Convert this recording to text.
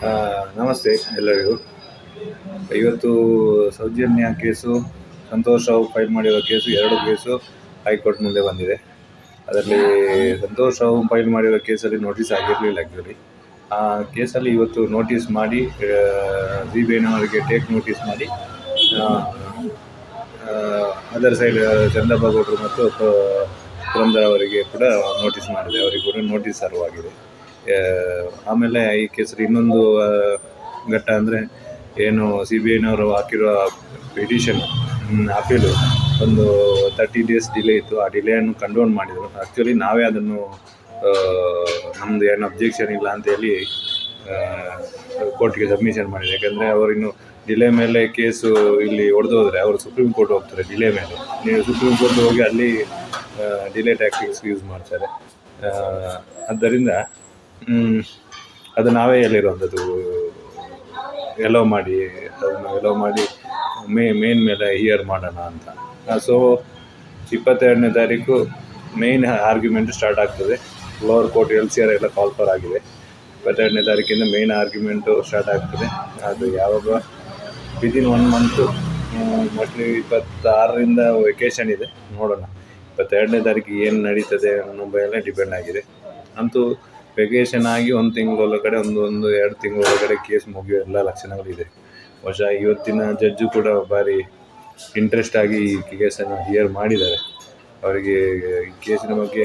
ನಮಸ್ತೆ ಎಲ್ಲರಿಗೂ. ಇವತ್ತು ಸೌಜನ್ಯ ಕೇಸು, ಸಂತೋಷ್ ರಾವ್ ಫೈಲ್ ಮಾಡಿರೋ ಕೇಸು, 2 ಕೇಸು ಹೈಕೋರ್ಟ್ ಮುಂದೆ ಬಂದಿದೆ. ಅದರಲ್ಲಿ ಸಂತೋಷ್ ರಾವ್ ಫೈಲ್ ಮಾಡಿರೋ ಕೇಸಲ್ಲಿ ನೋಟಿಸ್ ಆಗಿರಲಿಲ್ಲ. ಆ್ಯಕ್ಚುಲಿ ಆ ಕೇಸಲ್ಲಿ ಇವತ್ತು ನೋಟಿಸ್ ಮಾಡಿ ಸಿಬಿಐನವರಿಗೆ ಟೇಕ್ ನೋಟಿಸ್ ಮಾಡಿ ಅದರ್ ಸೈಡ್ ಚಂದ್ರಬಾಬು ಮತ್ತು ಪುರಂದರ್ ಅವರಿಗೆ ಕೂಡ ನೋಟಿಸ್ ಮಾಡಿದೆ. ಅವರಿಗೆ ಕೂಡ ನೋಟಿಸ್ ಸರ್ವ್ ಆಗಿದೆ. ಆಮೇಲೆ ಈ ಕೇಸರಿ ಇನ್ನೊಂದು ಘಟ್ಟ ಅಂದರೆ ಏನು ಸಿಬಿಐನವರು ಹಾಕಿರೋ ಪಿಟಿಷನ್ ಅಪೀಲು ಒಂದು 30 days ಡಿಲೇ ಇತ್ತು. ಆ ಡಿಲೇಯನ್ನು ಕಂಡೋನ್ ಮಾಡಿದರು. ಆ್ಯಕ್ಚುಲಿ ನಾವೇ ಅದನ್ನು ನಮ್ಮದು ಏನು ಅಬ್ಜೆಕ್ಷನ್ ಇಲ್ಲ ಅಂತೇಳಿ ಕೋರ್ಟ್ಗೆ ಸಬ್ಮಿಷನ್ ಮಾಡಿದೆ. ಯಾಕಂದರೆ ಅವರಿನ್ನು ಡಿಲೇ ಮೇಲೆ ಕೇಸು ಇಲ್ಲಿ ಹೊಡೆದೋದ್ರೆ ಅವರು ಸುಪ್ರೀಂ ಕೋರ್ಟ್ ಹೋಗ್ತಾರೆ. ಡಿಲೇ ಮೇಲೆ ನೀವು ಸುಪ್ರೀಂ ಕೋರ್ಟ್ ಹೋಗಿ ಅಲ್ಲಿ ಡಿಲೇ ಟ್ಯಾಕ್ಟಿಕ್ಸ್ ಯೂಸ್ ಮಾಡ್ತಾರೆ. ಆದ್ದರಿಂದ ಅದು ನಾವೇ ಹೇಳಿರುವಂಥದ್ದು ಎಲೋ ಮಾಡಿ ಮೇನ್ ಮೇಲೆ ಹಿಯರ್ ಮಾಡೋಣ ಅಂತ. ಸೊ 22ನೇ ತಾರೀಕು ಮೇನ್ ಆರ್ಗ್ಯುಮೆಂಟ್ ಸ್ಟಾರ್ಟ್ ಆಗ್ತದೆ. ಲೋವರ್ ಕೋರ್ಟ್ LCR ಎಲ್ಲ ಕಾಲ್ ಫಾರ್ ಆಗಿದೆ. 22ನೇ ತಾರೀಕಿಂದ ಮೇನ್ ಆರ್ಗ್ಯುಮೆಂಟು ಸ್ಟಾರ್ಟ್ ಆಗ್ತದೆ. ಅದು ಯಾವಾಗ ವಿದಿನ್ 1 ಮಂತು, ಮೋಸ್ಟ್ಲಿ 26ರಿಂದ ವೆಕೇಷನ್ ಇದೆ. ನೋಡೋಣ 22ನೇ ತಾರೀಕಿಗೆ ಏನು ನಡೀತದೆ ಅನ್ನೋ ಮೇಲೆ ಡಿಪೆಂಡ್ ಆಗಿದೆ. ಅಂತೂ ವೆಕೇಷನ್ ಆಗಿ 1 ತಿಂಗಳೊಳಗಡೆ, 1-2 ತಿಂಗಳೊಳಗಡೆ ಕೇಸ್ ಮುಗಿಯೋ ಎಲ್ಲ ಲಕ್ಷಣಗಳಿದೆ. ಬಹುಶಃ ಇವತ್ತಿನ ಜಡ್ಜು ಕೂಡ ಭಾರಿ ಇಂಟ್ರೆಸ್ಟ್ ಆಗಿ ಈ ಕೇಸನ್ನು ಹಿಯರ್ ಮಾಡಿದ್ದಾರೆ. ಅವರಿಗೆ ಈ ಕೇಸಿನ ಬಗ್ಗೆ